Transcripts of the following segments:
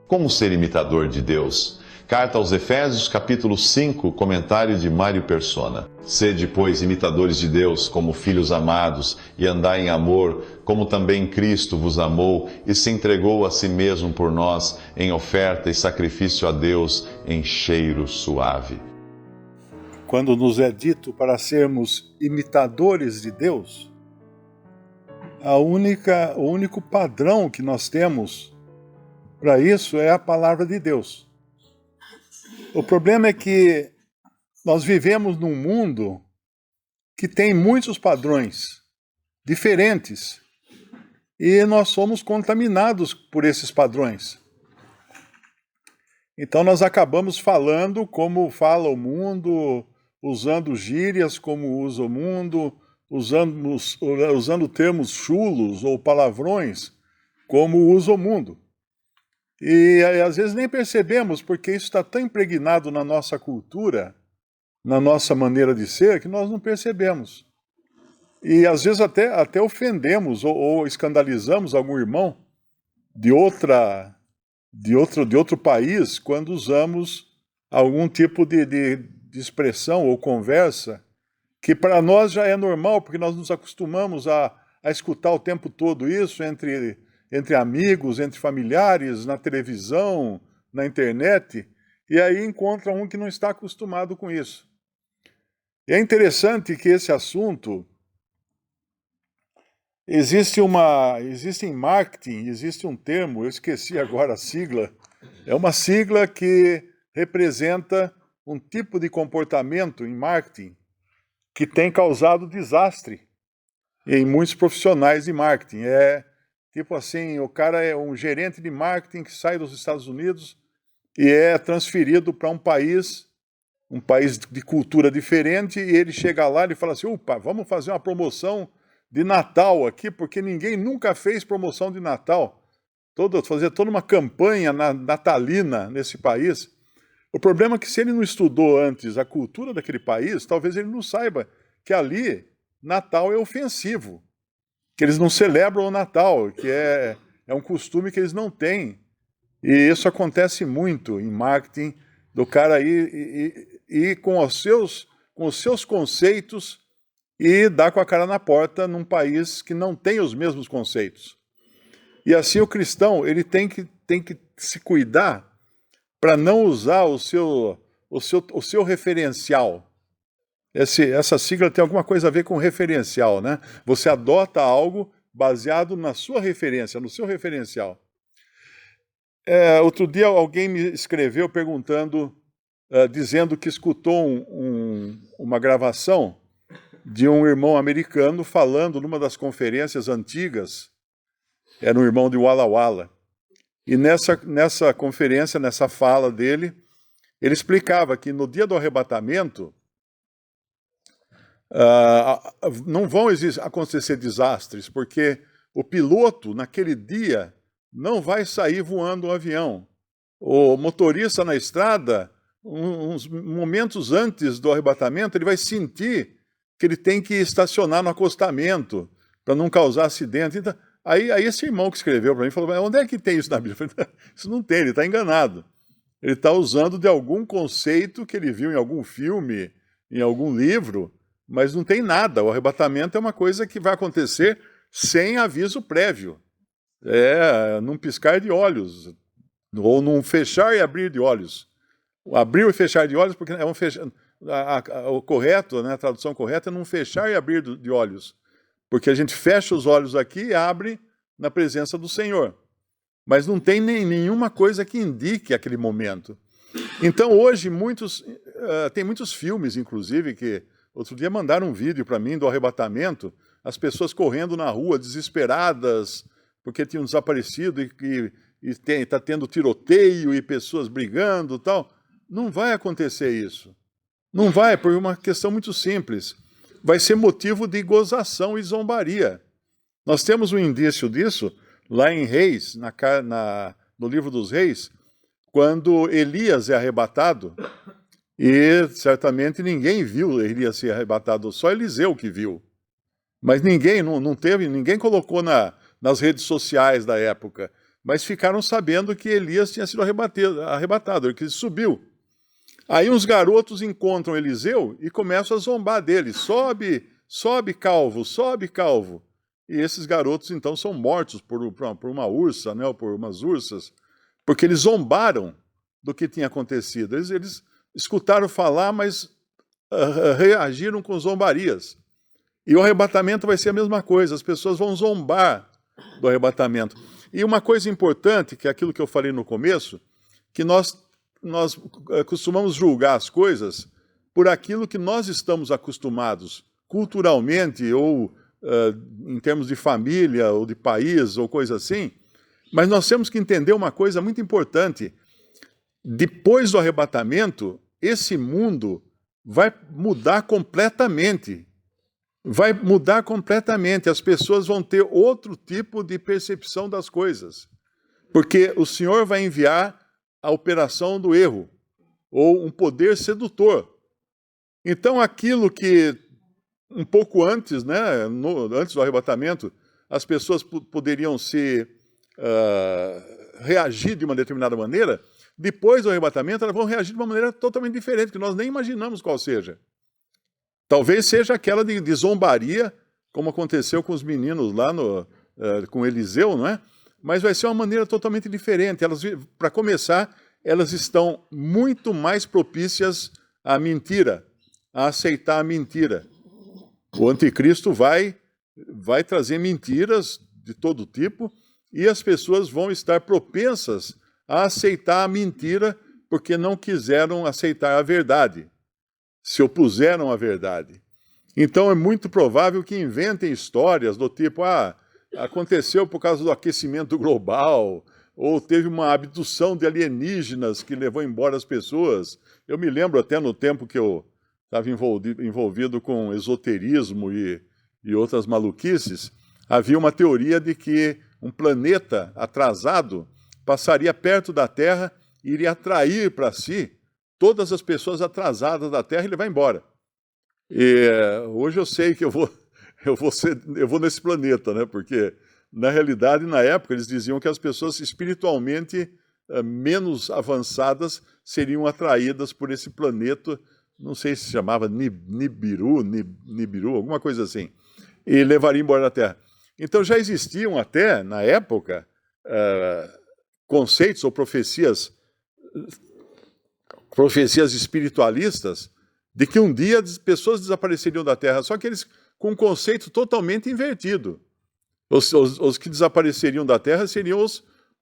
Como ser imitador de Deus? Carta aos Efésios, capítulo 5, comentário de Mário Persona. Sede, pois, imitadores de Deus, como filhos amados, e andai em amor, como também Cristo vos amou e se entregou a si mesmo por nós, em oferta e sacrifício a Deus, em cheiro suave. Quando nos é dito para sermos imitadores de Deus, o único padrão que nós temos para isso é a palavra de Deus. O problema é que nós vivemos num mundo que tem muitos padrões diferentes e nós somos contaminados por esses padrões. Então nós acabamos falando como fala o mundo, usando gírias como usa o mundo, usando termos chulos ou palavrões como usa o mundo. E às vezes nem percebemos, porque isso está tão impregnado na nossa cultura, na nossa maneira de ser, que nós não percebemos. E às vezes até ofendemos ou escandalizamos algum irmão de outro país quando usamos algum tipo de expressão ou conversa que para nós já é normal, porque nós nos acostumamos a escutar o tempo todo isso entre amigos, entre familiares, na televisão, na internet, e aí encontra um que não está acostumado com isso. E é interessante que esse assunto, existe em marketing, existe um termo, eu esqueci agora a sigla, é uma sigla que representa um tipo de comportamento em marketing que tem causado desastre em muitos profissionais de marketing. Tipo assim, o cara é um gerente de marketing que sai dos Estados Unidos e é transferido para um país de cultura diferente, e ele chega lá e fala assim, opa, vamos fazer uma promoção de Natal aqui, porque ninguém nunca fez promoção de Natal. Fazer toda uma campanha natalina nesse país. O problema é que se ele não estudou antes a cultura daquele país, talvez ele não saiba que ali Natal é ofensivo, que eles não celebram o Natal, que é um costume que eles não têm. E isso acontece muito em marketing, do cara ir com os seus conceitos e dar com a cara na porta num país que não tem os mesmos conceitos. E assim o cristão, ele tem que se cuidar para não usar o seu referencial. Essa sigla tem alguma coisa a ver com referencial, né? Você adota algo baseado na sua referência, no seu referencial. Outro dia alguém me escreveu perguntando, dizendo que escutou uma gravação de um irmão americano falando numa das conferências antigas, era um irmão de Walla Walla, e nessa conferência, nessa fala dele, ele explicava que no dia do arrebatamento, não vão acontecer desastres, porque o piloto, naquele dia, não vai sair voando um avião. O motorista na estrada, uns momentos antes do arrebatamento, ele vai sentir que ele tem que estacionar no acostamento para não causar acidente. Então, aí esse irmão que escreveu para mim falou, onde é que tem isso na Bíblia? Eu falei, isso não tem, ele está enganado. Ele está usando de algum conceito que ele viu em algum filme, em algum livro, mas não tem nada. O arrebatamento é uma coisa que vai acontecer sem aviso prévio. Num piscar de olhos, ou num fechar e abrir de olhos. Abrir e fechar de olhos, porque é um fechar, o correto, né, a tradução correta é num fechar e abrir de olhos. Porque a gente fecha os olhos aqui e abre na presença do Senhor. Mas não tem nenhuma coisa que indique aquele momento. Então hoje tem muitos filmes, inclusive, que outro dia mandaram um vídeo para mim do arrebatamento, as pessoas correndo na rua, desesperadas, porque tinham desaparecido e está tendo tiroteio e pessoas brigando e tal. Não vai acontecer isso. Não vai, por uma questão muito simples. Vai ser motivo de gozação e zombaria. Nós temos um indício disso lá em Reis, no livro dos Reis, quando Elias é arrebatado, e certamente ninguém viu Elias ser arrebatado, só Eliseu que viu. Mas ninguém colocou nas redes sociais da época. mas ficaram sabendo que Elias tinha sido arrebatado, que ele subiu. Aí uns garotos encontram Eliseu e começam a zombar dele. Sobe, sobe calvo, sobe calvo. E esses garotos então são mortos por uma ursa, né, ou por umas ursas, porque eles zombaram do que tinha acontecido. Eles escutaram falar, mas reagiram com zombarias. E o arrebatamento vai ser a mesma coisa, as pessoas vão zombar do arrebatamento. E uma coisa importante, que é aquilo que eu falei no começo, que nós costumamos julgar as coisas por aquilo que nós estamos acostumados, culturalmente, ou em termos de família, ou de país, ou coisa assim. Mas nós temos que entender uma coisa muito importante. Depois do arrebatamento, esse mundo vai mudar completamente. Vai mudar completamente. As pessoas vão ter outro tipo de percepção das coisas. Porque o Senhor vai enviar a operação do erro, ou um poder sedutor. Então, aquilo que um pouco antes, né, antes do arrebatamento, as pessoas poderiam reagir de uma determinada maneira, depois do arrebatamento elas vão reagir de uma maneira totalmente diferente, que nós nem imaginamos qual seja. Talvez seja aquela de zombaria, como aconteceu com os meninos lá com Eliseu, não é? Mas vai ser uma maneira totalmente diferente. Para começar, elas estão muito mais propícias à mentira, a aceitar a mentira. O anticristo vai trazer mentiras de todo tipo e as pessoas vão estar propensas a aceitar a mentira porque não quiseram aceitar a verdade, se opuseram à verdade. Então é muito provável que inventem histórias do tipo, aconteceu por causa do aquecimento global, ou teve uma abdução de alienígenas que levou embora as pessoas. Eu me lembro até no tempo que eu estava envolvido com esoterismo e outras maluquices, havia uma teoria de que um planeta atrasado passaria perto da Terra e iria atrair para si todas as pessoas atrasadas da Terra e levar embora. E hoje eu sei que eu vou nesse planeta, né? Porque, na realidade, na época, eles diziam que as pessoas espiritualmente menos avançadas seriam atraídas por esse planeta, não sei se chamava Nibiru, alguma coisa assim, e levariam embora da Terra. Então já existiam até, na época, conceitos ou profecias espiritualistas de que um dia as pessoas desapareceriam da Terra, só que eles com um conceito totalmente invertido. Os que desapareceriam da Terra seriam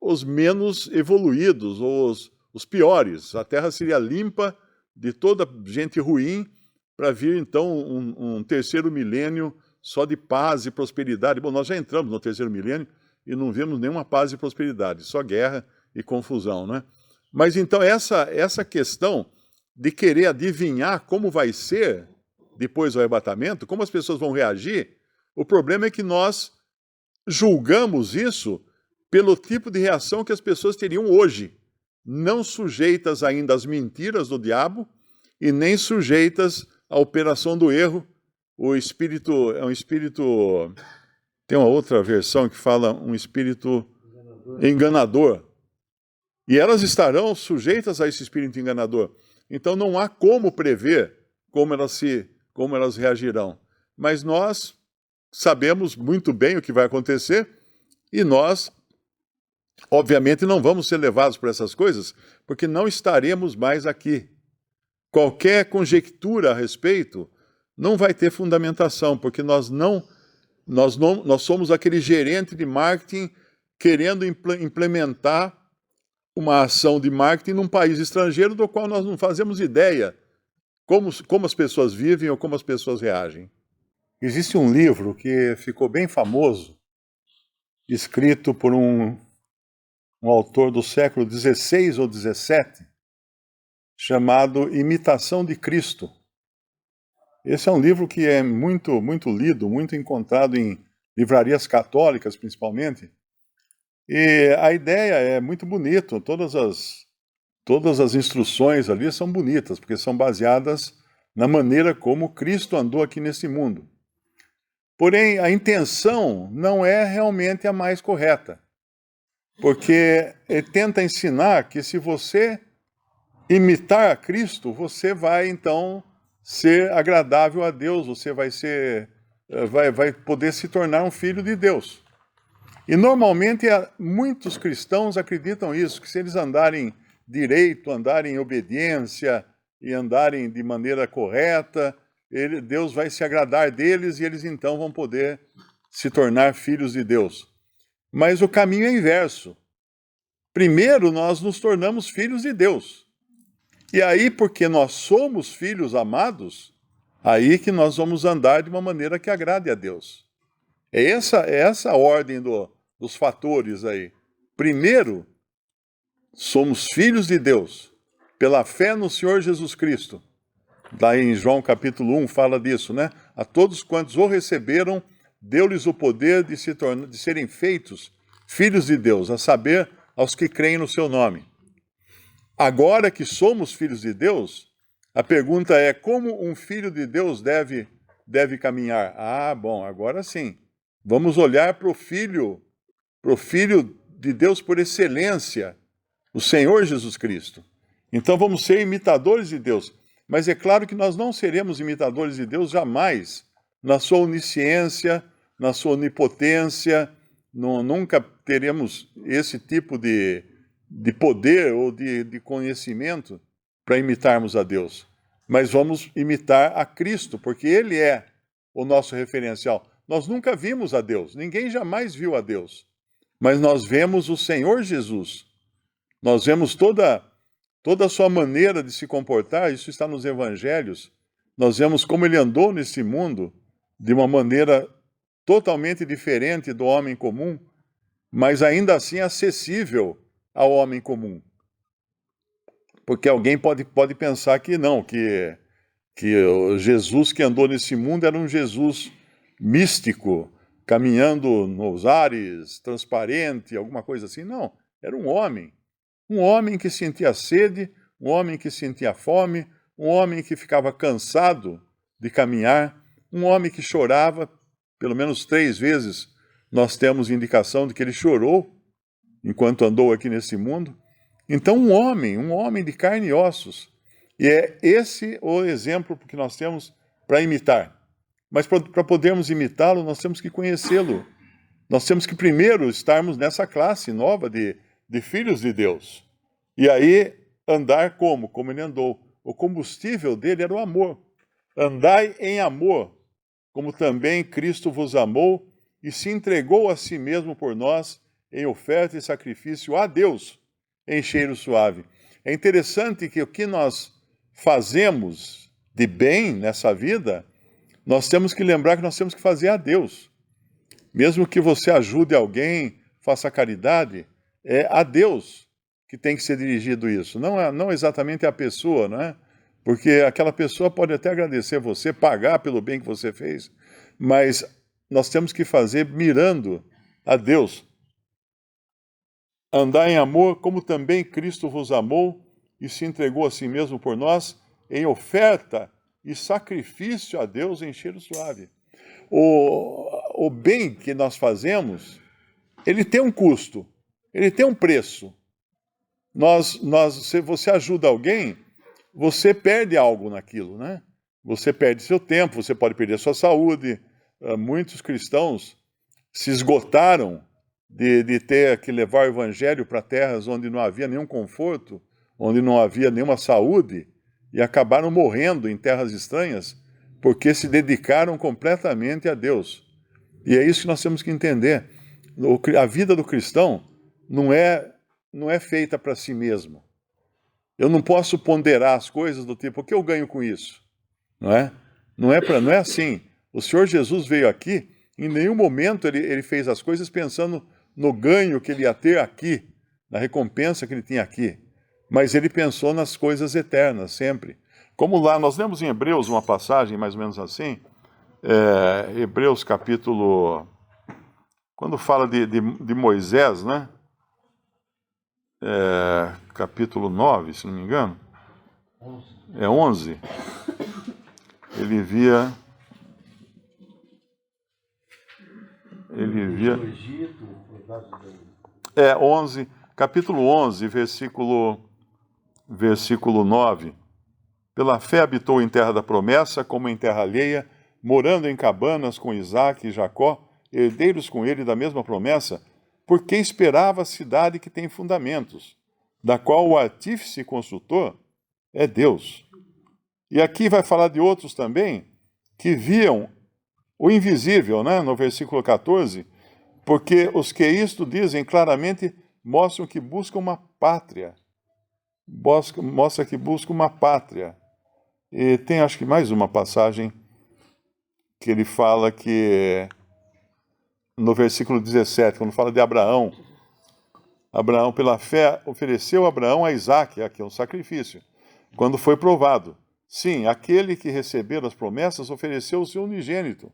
os menos evoluídos, ou os piores. A Terra seria limpa de toda gente ruim para vir, então, um terceiro milênio só de paz e prosperidade. Bom, nós já entramos no terceiro milênio e não vemos nenhuma paz e prosperidade, só guerra e confusão, né? Mas então essa questão de querer adivinhar como vai ser depois do arrebatamento, como as pessoas vão reagir, o problema é que nós julgamos isso pelo tipo de reação que as pessoas teriam hoje, não sujeitas ainda às mentiras do diabo e nem sujeitas à operação do erro. O espírito é um espírito... Tem uma outra versão que fala um espírito enganador. E elas estarão sujeitas a esse espírito enganador. Então não há como prever como elas reagirão. Mas nós sabemos muito bem o que vai acontecer e nós, obviamente, não vamos ser levados por essas coisas porque não estaremos mais aqui. Qualquer conjectura a respeito não vai ter fundamentação, porque nós somos aquele gerente de marketing querendo implementar uma ação de marketing num país estrangeiro do qual nós não fazemos ideia como as pessoas vivem ou como as pessoas reagem. Existe um livro que ficou bem famoso, escrito por um autor do século XVI ou XVII, chamado Imitação de Cristo. Esse é um livro que é muito, muito lido, muito encontrado em livrarias católicas, principalmente. E a ideia é muito bonita, todas as instruções ali são bonitas, porque são baseadas na maneira como Cristo andou aqui nesse mundo. Porém, a intenção não é realmente a mais correta. porque ele tenta ensinar que se você imitar a Cristo, você vai então ser agradável a Deus, você vai poder se tornar um filho de Deus. E normalmente muitos cristãos acreditam isso, que se eles andarem direito, andarem em obediência e andarem de maneira correta, Deus vai se agradar deles e eles então vão poder se tornar filhos de Deus. Mas o caminho é inverso. Primeiro nós nos tornamos filhos de Deus. E aí, porque nós somos filhos amados, aí que nós vamos andar de uma maneira que agrade a Deus. É essa a ordem dos fatores aí. Primeiro, somos filhos de Deus, pela fé no Senhor Jesus Cristo. Lá em João capítulo 1 fala disso, né? A todos quantos o receberam, deu-lhes o poder de serem feitos filhos de Deus, a saber, aos que creem no seu nome. Agora que somos filhos de Deus, a pergunta é: como um filho de Deus deve caminhar? Ah, bom, agora sim. Vamos olhar para o filho de Deus por excelência, o Senhor Jesus Cristo. Então vamos ser imitadores de Deus. Mas é claro que nós não seremos imitadores de Deus jamais na sua onisciência, na sua onipotência. Nunca teremos esse tipo de poder ou de conhecimento para imitarmos a Deus. Mas vamos imitar a Cristo, porque Ele é o nosso referencial. Nós nunca vimos a Deus, ninguém jamais viu a Deus. Mas nós vemos o Senhor Jesus. Nós vemos toda a sua maneira de se comportar, isso está nos evangelhos. Nós vemos como ele andou nesse mundo de uma maneira totalmente diferente do homem comum, mas ainda assim acessível ao homem comum. Porque alguém pode pensar que não, que o Jesus que andou nesse mundo era um Jesus místico, caminhando nos ares, transparente, alguma coisa assim. Não, era um homem que sentia sede, um homem que sentia fome, um homem que ficava cansado de caminhar, um homem que chorava, pelo menos 3 vezes nós temos indicação de que ele chorou enquanto andou aqui nesse mundo. Então um homem de carne e ossos. E é esse o exemplo que nós temos para imitar. Mas para podermos imitá-lo, nós temos que conhecê-lo. Nós temos que primeiro estarmos nessa classe nova de filhos de Deus. E aí andar como ele andou. O combustível dele era o amor. Andai em amor, como também Cristo vos amou e se entregou a si mesmo por nós em oferta e sacrifício a Deus em cheiro suave. É interessante que o que nós fazemos de bem nessa vida, nós temos que lembrar que nós temos que fazer a Deus. Mesmo que você ajude alguém, faça caridade, é a Deus que tem que ser dirigido isso. Não exatamente a pessoa, não é? Porque aquela pessoa pode até agradecer você, pagar pelo bem que você fez, mas nós temos que fazer mirando a Deus. Andar em amor, como também Cristo vos amou e se entregou a si mesmo por nós, em oferta e sacrifício a Deus em cheiro suave. O bem que nós fazemos, ele tem um custo, ele tem um preço. Se você ajuda alguém, você perde algo naquilo, né? Você perde seu tempo, você pode perder sua saúde. Muitos cristãos se esgotaram de ter que levar o evangelho para terras onde não havia nenhum conforto, onde não havia nenhuma saúde, e acabaram morrendo em terras estranhas, porque se dedicaram completamente a Deus. E é isso que nós temos que entender. A vida do cristão não é feita para si mesmo. Eu não posso ponderar as coisas do tipo, o que eu ganho com isso? Não é? Não é assim. O Senhor Jesus veio aqui, em nenhum momento ele fez as coisas pensando no ganho que ele ia ter aqui, na recompensa que ele tinha aqui. Mas ele pensou nas coisas eternas, sempre. Como lá, nós lemos em Hebreus uma passagem mais ou menos assim, Hebreus capítulo... Quando fala de Moisés, né? Capítulo 9, se não me engano. 11. Ele via... Capítulo 11, versículo 9. Pela fé habitou em terra da promessa, como em terra alheia, morando em cabanas com Isaque e Jacó, herdeiros com ele da mesma promessa, porque esperava a cidade que tem fundamentos, da qual o artífice construtor é Deus. E aqui vai falar de outros também, que viam o invisível, né? No versículo 14, porque os que isto dizem claramente mostram que buscam uma pátria. Mostra que buscam uma pátria. E tem, acho que mais uma passagem que ele fala que, no versículo 17, quando fala de Abraão, Abraão, pela fé, ofereceu Abraão a Isaque, aqui é um sacrifício, quando foi provado. Sim, aquele que recebeu as promessas ofereceu o seu unigênito.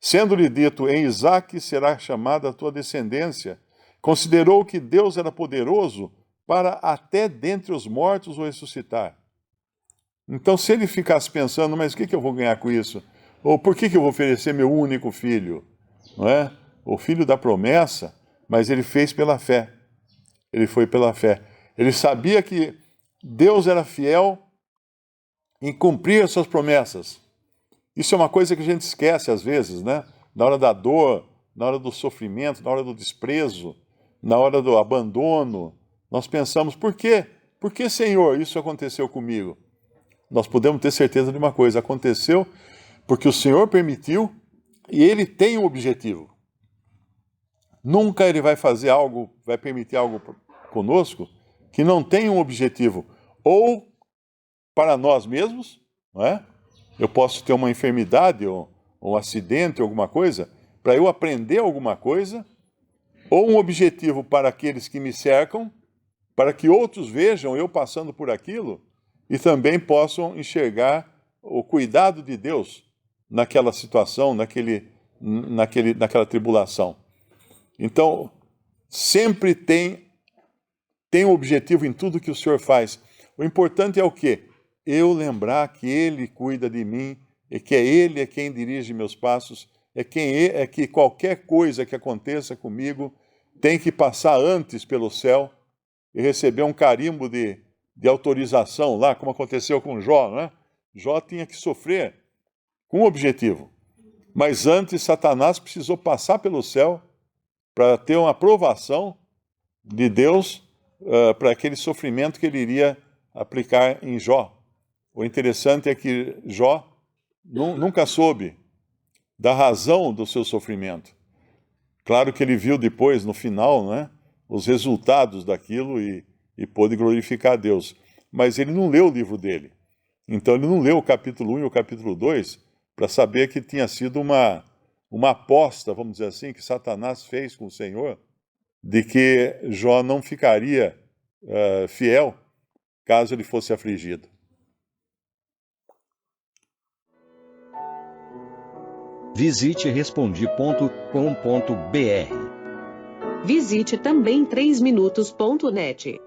Sendo-lhe dito, em Isaque será chamada a tua descendência, considerou que Deus era poderoso para até dentre os mortos o ressuscitar. Então, se ele ficasse pensando, mas o que eu vou ganhar com isso? Ou por que eu vou oferecer meu único filho? Não é? O filho da promessa, mas ele fez pela fé. Ele foi pela fé. Ele sabia que Deus era fiel em cumprir as suas promessas. Isso é uma coisa que a gente esquece às vezes, né? Na hora da dor, na hora do sofrimento, na hora do desprezo, na hora do abandono, nós pensamos, por quê? Por que, Senhor, isso aconteceu comigo? Nós podemos ter certeza de uma coisa, aconteceu porque o Senhor permitiu e Ele tem um objetivo. Nunca Ele vai fazer algo, vai permitir algo conosco que não tem um objetivo, ou para nós mesmos, não é? Eu posso ter uma enfermidade, ou um acidente, alguma coisa, para eu aprender alguma coisa, ou um objetivo para aqueles que me cercam, para que outros vejam eu passando por aquilo e também possam enxergar o cuidado de Deus naquela situação, naquela tribulação. Então, sempre tem um objetivo em tudo que o Senhor faz. O importante é o quê? Eu lembrar que Ele cuida de mim, e que Ele é quem dirige meus passos, é que qualquer coisa que aconteça comigo tem que passar antes pelo céu e receber um carimbo de autorização lá, como aconteceu com Jó, né? Jó tinha que sofrer com um objetivo. Mas antes, Satanás precisou passar pelo céu para ter uma aprovação de Deus para aquele sofrimento que ele iria aplicar em Jó. O interessante é que Jó nunca soube da razão do seu sofrimento. Claro que ele viu depois, no final, né, os resultados daquilo e pôde glorificar a Deus. Mas ele não leu o livro dele. Então ele não leu o capítulo 1 e o capítulo 2 para saber que tinha sido uma aposta, vamos dizer assim, que Satanás fez com o Senhor, de que Jó não ficaria fiel caso ele fosse afligido. Visite Respondi.com.br. Visite também 3minutos.net.